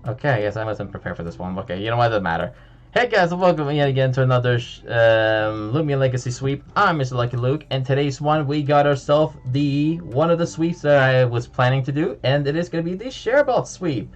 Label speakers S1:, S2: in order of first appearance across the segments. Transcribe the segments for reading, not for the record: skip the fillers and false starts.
S1: Okay, I guess I wasn't prepared for this one. Okay, you know what? It doesn't matter. Hey guys, welcome yet again to another Loomian Legacy sweep. I'm Mr. Lucky Luke, and today's one we got ourselves one of the sweeps that I was planning to do, and it is going to be the Sherbot sweep.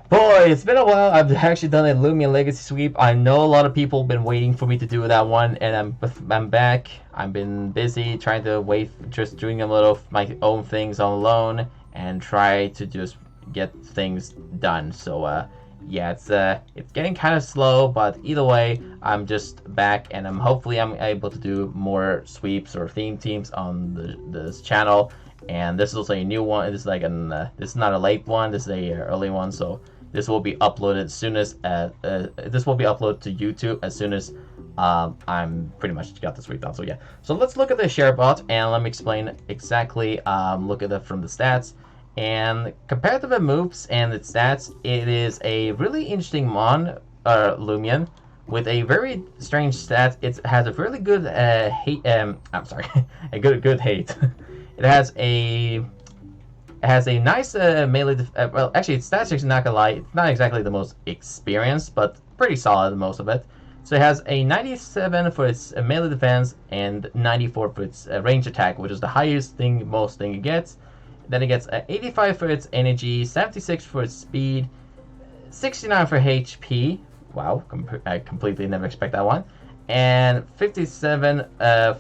S1: Boy, it's been a while. I've actually done a Loomian Legacy sweep. I know a lot of people have been waiting for me to do that one, and I'm back. I've been busy trying to just doing a little of my own things on alone, and try to just get things done. So yeah, it's getting kind of slow, but either way, I'm just back, and hopefully I'm able to do more sweeps or theme teams on this channel. And this is also a new one. This is like this is not a late one. This is a early one. So this will be uploaded as soon as this will be uploaded to YouTube as soon as I'm pretty much got the sweep done. So yeah. So let's look at the Sherbot and let me explain exactly. Look at it from the stats. And compared to the moves and its stats, it is a really interesting Loomian with a very strange stat. It has a really good hate. I'm sorry, a good hate. It has a nice melee. Well, actually, its stats are not gonna lie. It's not exactly the most experienced, but pretty solid most of it. So it has a 97 for its melee defense and 94 for its range attack, which is the highest most thing it gets. Then it gets 85 for its energy, 76 for its speed, 69 for HP. Wow, I completely never expect that one. And 57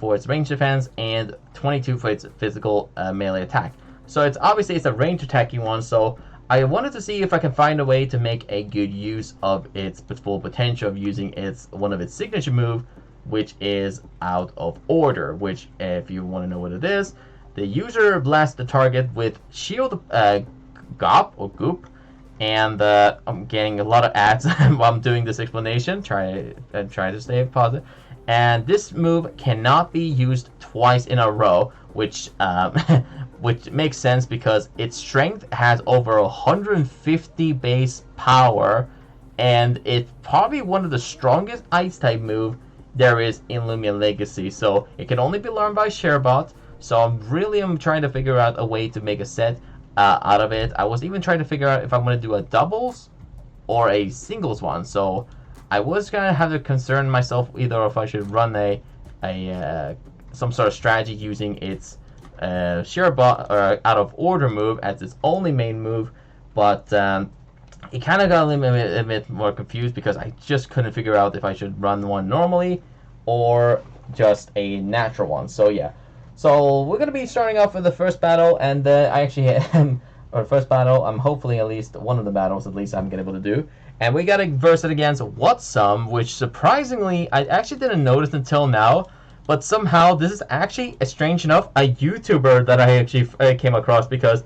S1: for its range defense, and 22 for its physical melee attack. So it's a range attacking one. So I wanted to see if I can find a way to make a good use of its full potential of using one of its signature move, which is out of order. Which, if you want to know what it is. The user blasts the target with shield goop, and I'm getting a lot of ads while I'm doing this explanation. Try to stay positive. And this move cannot be used twice in a row, which which makes sense because its strength has over 150 base power, and it's probably one of the strongest ice type move there is in Loomian Legacy. So it can only be learned by Sherbot. So I'm trying to figure out a way to make a set out of it. I was even trying to figure out if I'm going to do a doubles or a singles one. So I was going to have to concern myself either if I should run some sort of strategy using its Sherbot or out of order move as its only main move. But it kind of got a bit more confused because I just couldn't figure out if I should run one normally or just a natural one. So yeah. So we're gonna be starting off with the first battle, and I actually or first battle. I'm hopefully at least one of the battles at least I'm gonna be able to do. And we gotta verse it against Whatsome, which surprisingly I actually didn't notice until now. But somehow this is actually, strange enough, a YouTuber that I actually came across because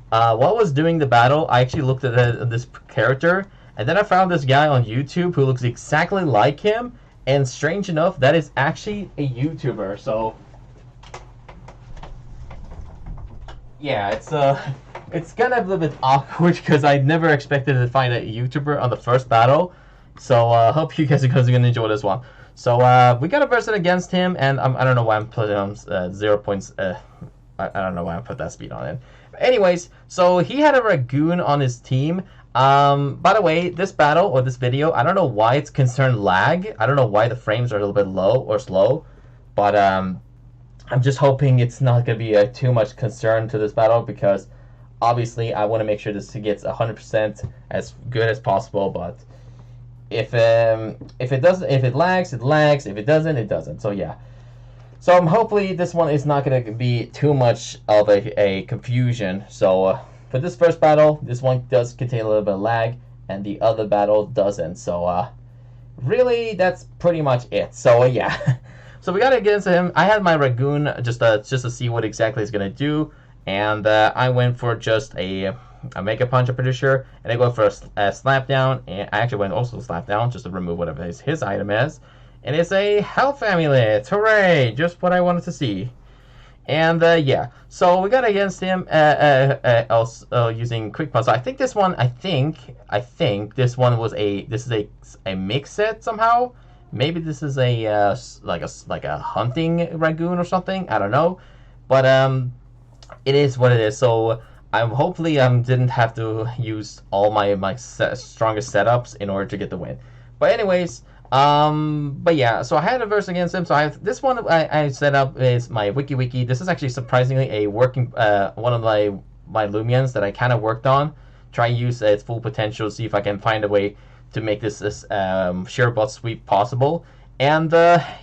S1: while I was doing the battle, I actually looked at this character, and then I found this guy on YouTube who looks exactly like him. And strange enough, that is actually a YouTuber. So. Yeah, it's kind of a little bit awkward because I never expected to find a YouTuber on the first battle. So hope you guys are going to enjoy this one. So we got a person against him, and I don't know why I'm putting on 0 points. I don't know why I put that speed on it. But anyways, so he had a Ragoon on his team. By the way, this battle or this video, I don't know why it's concerned lag. I don't know why the frames are a little bit low or slow, but I'm just hoping it's not going to be too much concern to this battle because obviously I want to make sure this gets 100% as good as possible. But if it lags, it lags. If it doesn't, it doesn't. So yeah. So hopefully this one is not going to be too much of a confusion. So for this first battle, this one does contain a little bit of lag, and the other battle doesn't. So really, that's pretty much it. So yeah. So we got against him. I had my Ragoon just to see what exactly it's gonna do, and I went for just a Mega Punch, I'm pretty sure, and I go for a Slap Down, and I actually went also Slap Down just to remove whatever his item is, and it's a Health Amulet. Hooray! Just what I wanted to see. And yeah, so we got against him also using Quick Punch. So I think this one, I think this one was this is a mix set somehow. Maybe this is a like a hunting Ragoon or something. I don't know, but it is what it is. So I'm hopefully didn't have to use all my strongest setups in order to get the win. But anyways, but yeah, so I had a verse against him. So I have this one I set up is my wiki. This is actually surprisingly a working one of my Loomians that I kind of worked on. Try and use its full potential, see if I can find a way to make this Sherbot sweep possible. And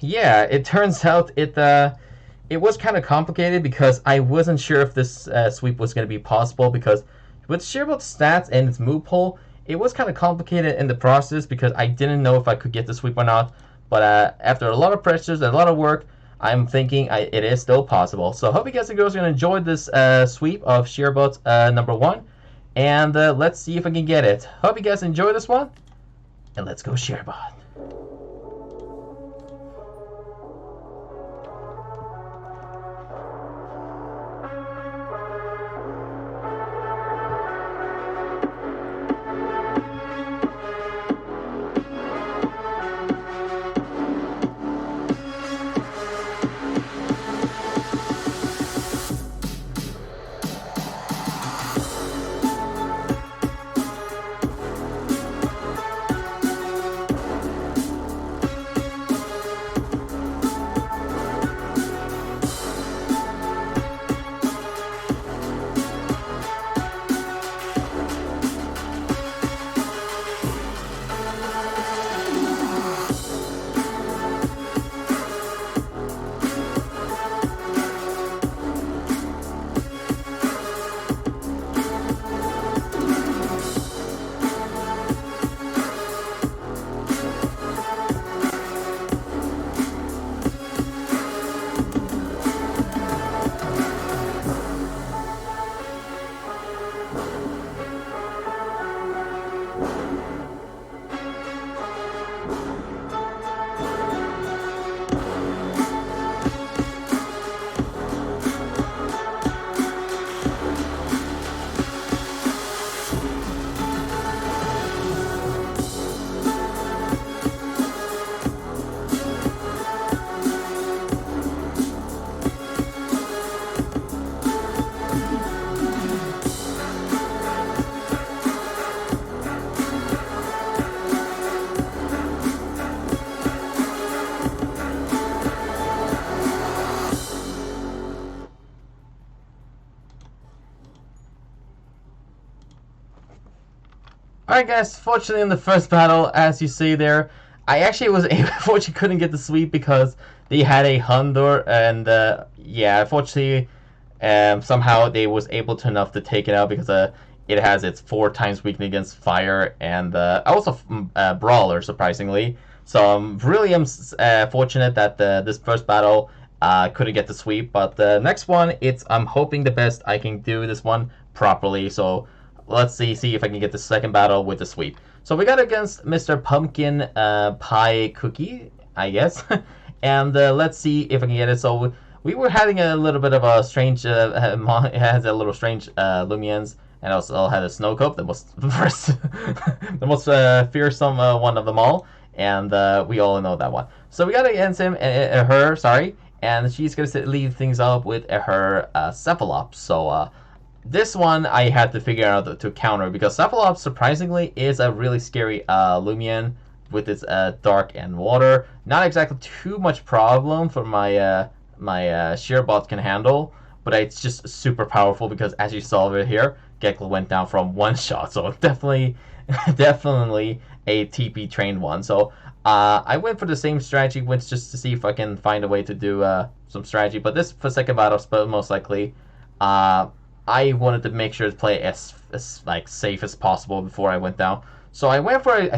S1: yeah, it turns out it was kind of complicated because I wasn't sure if this sweep was going to be possible, because with Sherbot's stats and its move pool, it was kind of complicated in the process because I didn't know if I could get the sweep or not. But after a lot of pressures, a lot of work, I'm thinking it is still possible. So I hope you guys and girls are going to enjoy this sweep of Sherbot number 1. And let's see if I can get it. Hope you guys enjoy this one. And let's go Sherbot. Alright guys, fortunately in the first battle, as you see there, I actually was unfortunately couldn't get the sweep because they had a Hunter, and yeah, unfortunately somehow they was able to enough to take it out because it has its 4 times weakness against fire, and also Brawler, surprisingly. So really am fortunate that this first battle couldn't get the sweep, but the next one, I'm hoping the best I can do this one properly. So let's see if I can get the second battle with the sweep. So we got against Mr. Pumpkin Pie Cookie, I guess. And let's see if I can get it. So we were having a little bit of a strange, it has a little strange Loomians, and also had a Snow Cope, the most the most fearsome one of them all. And we all know that one. So we got against him, her, sorry, and she's gonna leave things up with her Cephalops. So this one I had to figure out to counter, because Cephalops surprisingly is a really scary Loomian with its dark and water. Not exactly too much problem for my Sherbot can handle, but it's just super powerful because, as you saw over here, Gekla went down from 1 shot. So definitely a TP trained one. So I went for the same strategy, went just to see if I can find a way to do some strategy. But this for second battle, most likely, I wanted to make sure to play as like safe as possible before I went down. So I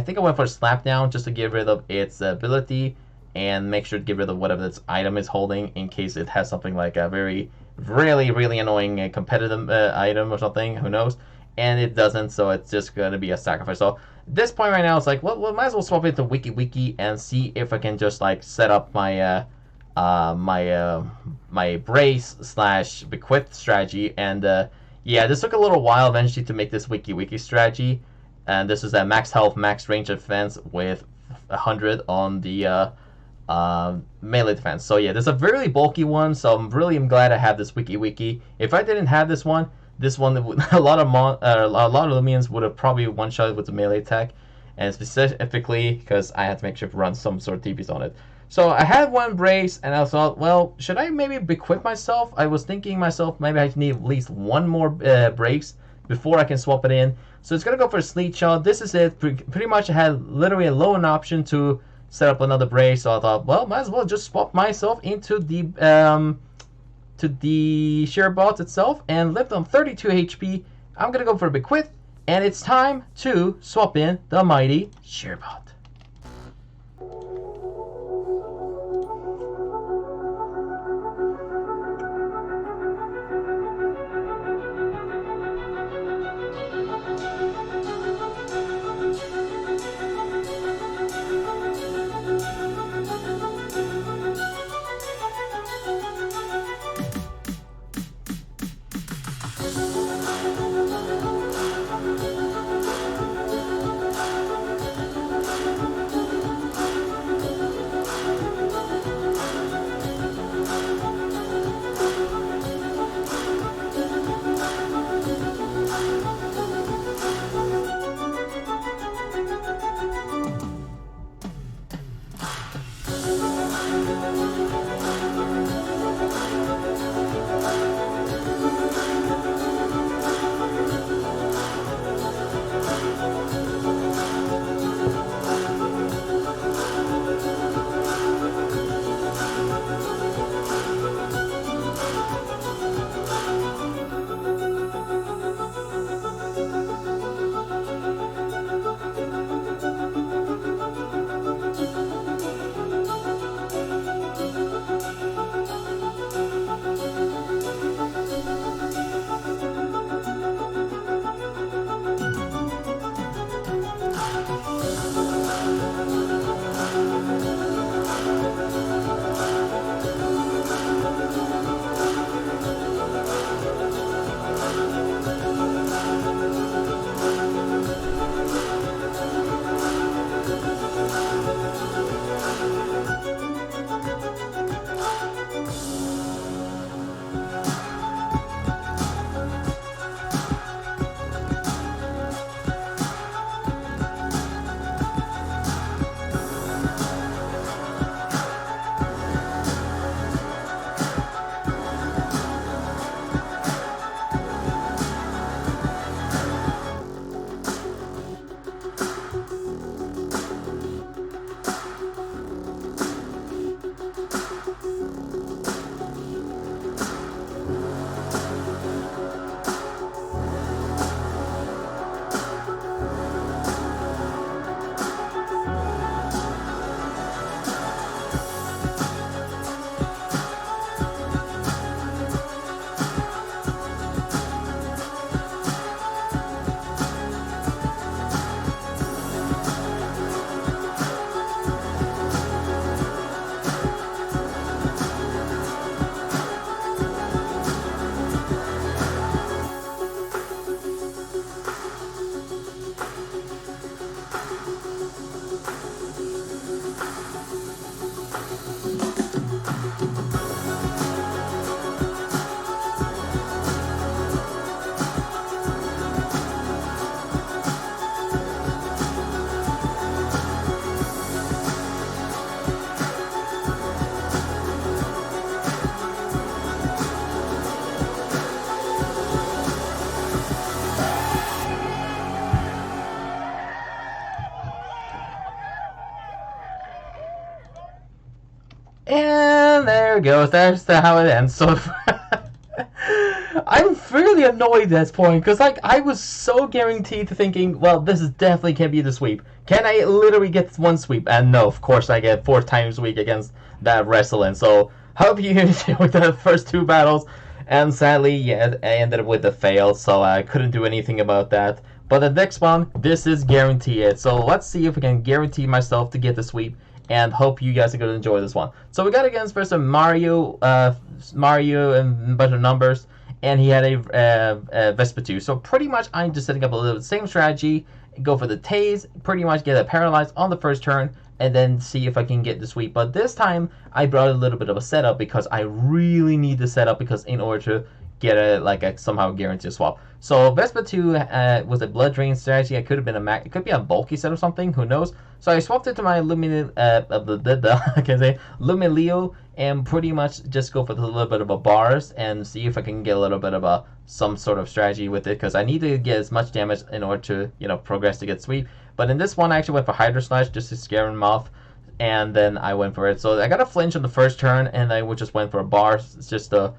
S1: think I went for a slap down just to get rid of its ability and make sure to get rid of whatever its item is holding, in case it has something like a really annoying competitive item or something. Who knows? And it doesn't, so it's just gonna be a sacrifice. So at this point right now, it's like, well, might as well swap it to Wiki and see if I can just like set up my my brace / bequest strategy. And yeah, this took a little while eventually to make this wiki strategy, and this is a max health, max range defense with 100 on the melee defense. So yeah, this is a very bulky one, so I'm glad I have this wiki. If I didn't have this one, this one, a lot of Loomians would have probably one-shot with the melee attack, and specifically because I had to make sure to run some sort of TPs on it. So I had one brace, and I thought, well, should I maybe equip myself? I was thinking myself, maybe I need at least one more brace before I can swap it in. So it's gonna go for a sleet shot. This is it. Pretty much I had literally a low an option to set up another brace, so I thought, well, might as well just swap myself into the Sherbot itself and lift on 32 HP. I'm gonna go for a big quit, and it's time to swap in the mighty Sherbot. And there it goes. That's how it ends. So I'm really annoyed at this point because I was so guaranteed to thinking, well, this is definitely can be the sweep. Can I literally get one sweep? And no, of course I get 4 times a week against that wrestling. So hope you enjoyed the first 2 battles. And sadly, yeah, I ended up with a fail, so I couldn't do anything about that. But the next one, this is guaranteed. So let's see if we can guarantee myself to get the sweep. And hope you guys are going to enjoy this one. So we got against first Mario and a bunch of numbers, and he had a Vespa 2. So pretty much I'm just setting up a little same strategy, go for the tase, pretty much get it paralyzed on the first turn, and then see if I can get the sweep. But this time I brought a little bit of a setup because I really need the setup because in order to get a somehow guarantee swap. So Vespa 2 was a blood drain strategy. It could have been it could be a bulky set or something. Who knows? So I swapped it to my Loomian I can say Loomian Leo, and pretty much just go for a little bit of a bars and see if I can get a little bit of some sort of strategy with it, because I need to get as much damage in order to progress to get sweep. But in this one, I actually went for Hydro Slash just to scare him off, and then I went for it. So I got a flinch on the first turn, and I just went for a bar just to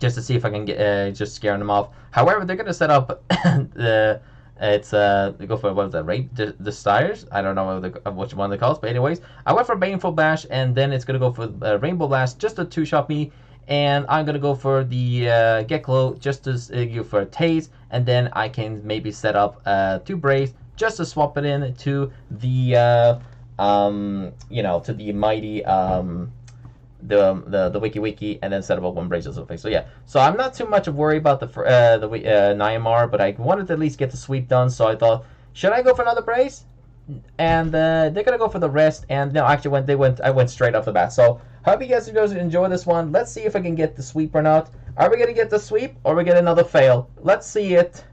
S1: just to see if I can get just scaring them off. However, they're gonna set up the they go for, what is that, the Stires? I don't know which one they call it, but anyways, I went for Baneful Bash, and then it's gonna go for Rainbow Blast just to two-shot me, and I'm gonna go for the Geklo just to go for a Tase, and then I can maybe set up 2 Brace just to swap it in to the to the mighty the wiki, and then set up a 1 Brace or something. So yeah, so I'm not too much of worry about the Nyamar, but I wanted to at least get the sweep done. So I thought, should I go for another Brace? And they're gonna go for the rest. And no, actually, I went straight off the bat. So hope you guys enjoy this one. Let's see if I can get the sweep or not. Are we gonna get the sweep, or we get another fail? Let's see it.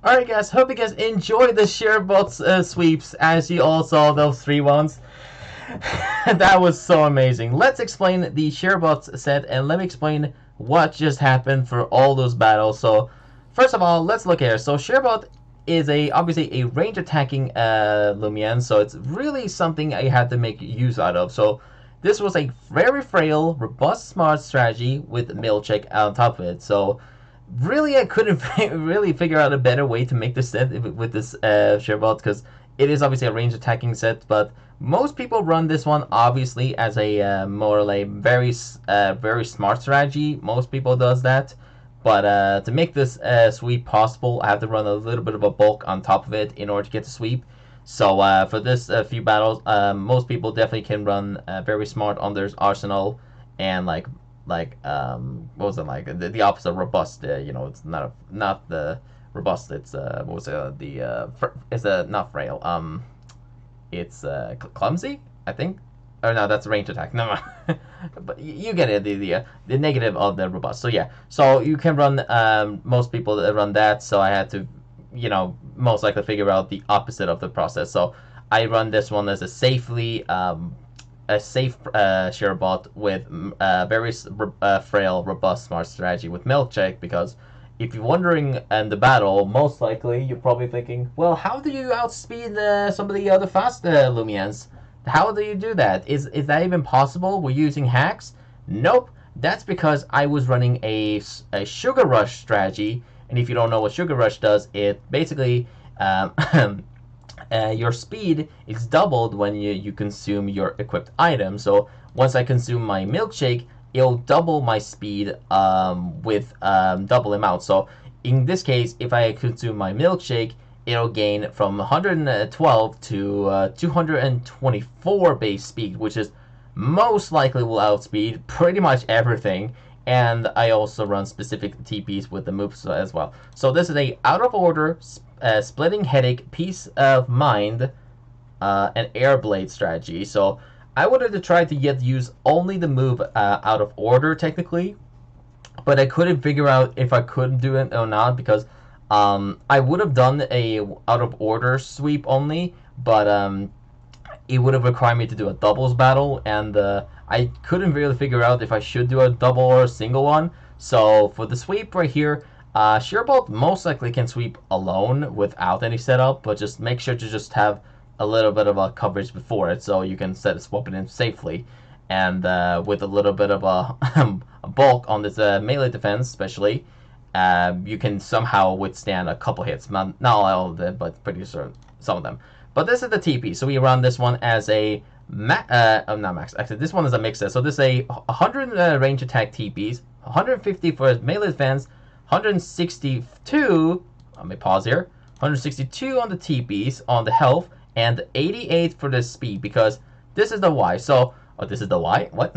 S1: Alright guys, hope you guys enjoyed the Sherbot sweeps, as you all saw those 3 ones. That was so amazing. Let's explain the Sherbot set, and let me explain what just happened for all those battles. So, first of all, let's look here. So Sherbot is obviously a range attacking Loomian, so it's really something I had to make use out of. So this was a very frail, robust, smart strategy with Milkshake on top of it. So really, I couldn't really figure out a better way to make this set with this Sherbot, because it is obviously a range attacking set, but most people run this one obviously as a more like very smart strategy. Most people does that, but to make this sweep possible, I have to run a little bit of a bulk on top of it in order to get the sweep. So for this few battles, most people definitely can run very smart on their arsenal, and like what was it, like the opposite of robust. It's not the robust. It's what was it, it's not frail. It's clumsy, I think. Or no, that's range attack. No, but you get it. The negative of the robust. So yeah, so you can run. Most people that run that. So I had to, most likely figure out the opposite of the process. So I run this one as a safe Sherbot with very frail, robust, smart strategy with Milkshake, because if you're wondering in the battle, most likely you're probably thinking, well, how do you outspeed some of the other fast Loomians? How do you do that? Is that even possible? We're using hacks? Nope. That's because I was running a Sugar Rush strategy, and if you don't know what Sugar Rush does, it basically your speed is doubled when you consume your equipped item. So once I consume my milkshake, it'll double my speed with double amount. So in this case, if I consume my milkshake, it'll gain from 112 to 224 base speed, which is most likely will outspeed pretty much everything. And I also run specific TPs with the moves as well. So this is a out of order, splitting headache, peace of mind, and air blade strategy. So I wanted to try to use only the move out of order technically, but I couldn't figure out if I could do it or not, because I would have done a out of order sweep only, but it would have required me to do a doubles battle, and I couldn't really figure out if I should do a double or a single one. So for the sweep right here, Sherbot most likely can sweep alone without any setup, but just make sure to just have a little bit of a coverage before it, so you can swap it in safely. And with a little bit of a bulk on this melee defense, especially, you can somehow withstand a couple hits. Not all of them, but pretty sure some of them. But this is the TP, so we run this one as a not max. Actually, this one is a mix set. So this is a 100 range attack TPs, 150 for melee defense, 162. Let me pause here. 162 on the TPs on the health, and 88 for the speed, because this is the Y. So this is the Y. What?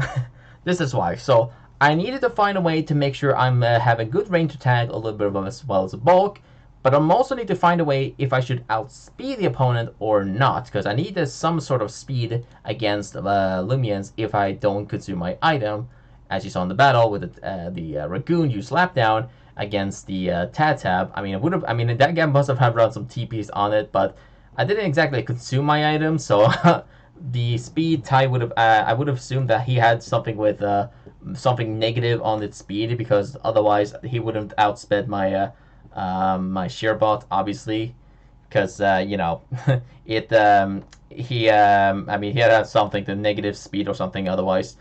S1: This is Y. So I needed to find a way to make sure I'm having good range attack, a little bit of as well as a bulk. But I'm also need to find a way if I should outspeed the opponent or not, because I need some sort of speed against Loomians if I don't consume my item, as you saw in the battle with the Ragoon use Slapdown against the Tatab. I mean, that guy must have run some TPs on it, but I didn't exactly consume my item, so the speed tie would have I would have assumed that he had something with something negative on its speed, because otherwise he wouldn't outsped my my Sherbot, obviously, because you know it he I mean, he had something to negative speed or something otherwise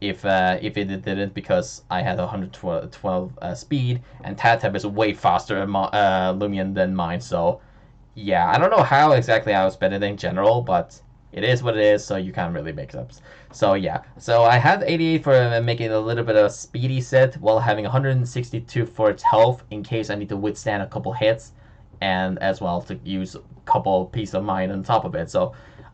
S1: if it didn't, because I had 112 speed, and Tatab is way faster Loomian than mine. So yeah, I don't know how exactly I was better in general, but it is what it is, so you can't really make it up. So yeah, so I had 88 for making a little bit of a speedy set, while having 162 for its health in case I need to withstand a couple hits, and as well to use a couple peace of mind on top of it. So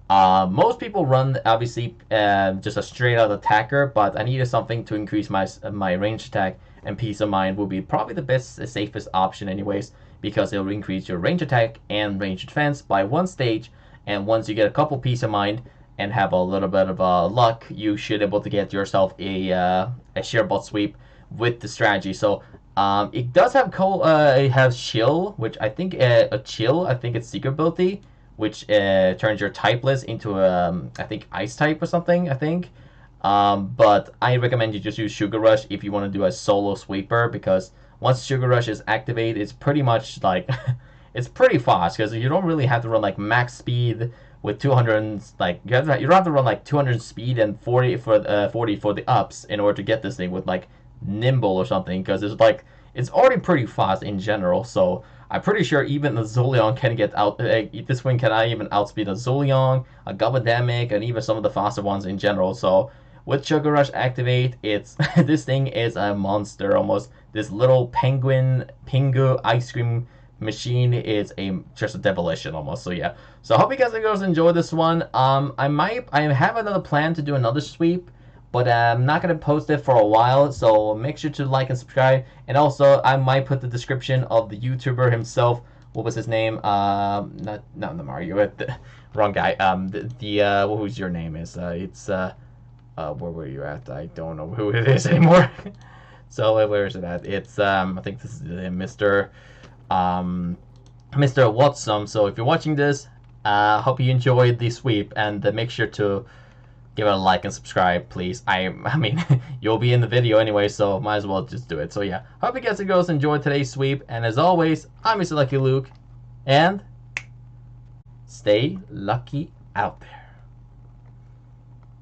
S1: most people run obviously just a straight out attacker, but I needed something to increase my range attack, and peace of mind would be probably the best, safest option anyways, because it will increase your range attack and range defense by one stage. And once you get a couple peace of mind and have a little bit of luck, you should be able to get yourself a Sherbot sweep with the strategy. So it does have it has chill, which I think a chill. I think it's secret ability, which turns your typeless into I think ice type or something. I think, but I recommend you just use Sugar Rush if you want to do a solo sweeper, because once Sugar Rush is activated, it's pretty much like it's pretty fast, because you don't really have to run like max speed with 200, like you don't have to run like 200 speed and 40 for the ups in order to get this thing with like nimble or something, because it's already pretty fast in general. So I'm pretty sure even the Zulion can get out. This one cannot even outspeed a Zulion, a Gabademic, and even some of the faster ones in general. So with Sugar Rush activate, it's this thing is a monster almost. This little Pingu ice cream machine is just a demolition almost. So yeah, so I hope you guys enjoy this one. I have another plan to do another sweep, but I'm not gonna post it for a while, so make sure to like and subscribe. And also I might put the description of the YouTuber himself. What was his name? Not the Mario, the wrong guy. What was your name is it's where were you at? I don't know who it is anymore. So where is it at? It's I think this is Mr. Watson. So if you're watching this, hope you enjoyed the sweep, and make sure to give it a like and subscribe, please. I mean, you'll be in the video anyway, so might as well just do it. So yeah, hope you guys enjoyed today's sweep, and as always, I'm Mr. Lucky Luke, and stay lucky out there.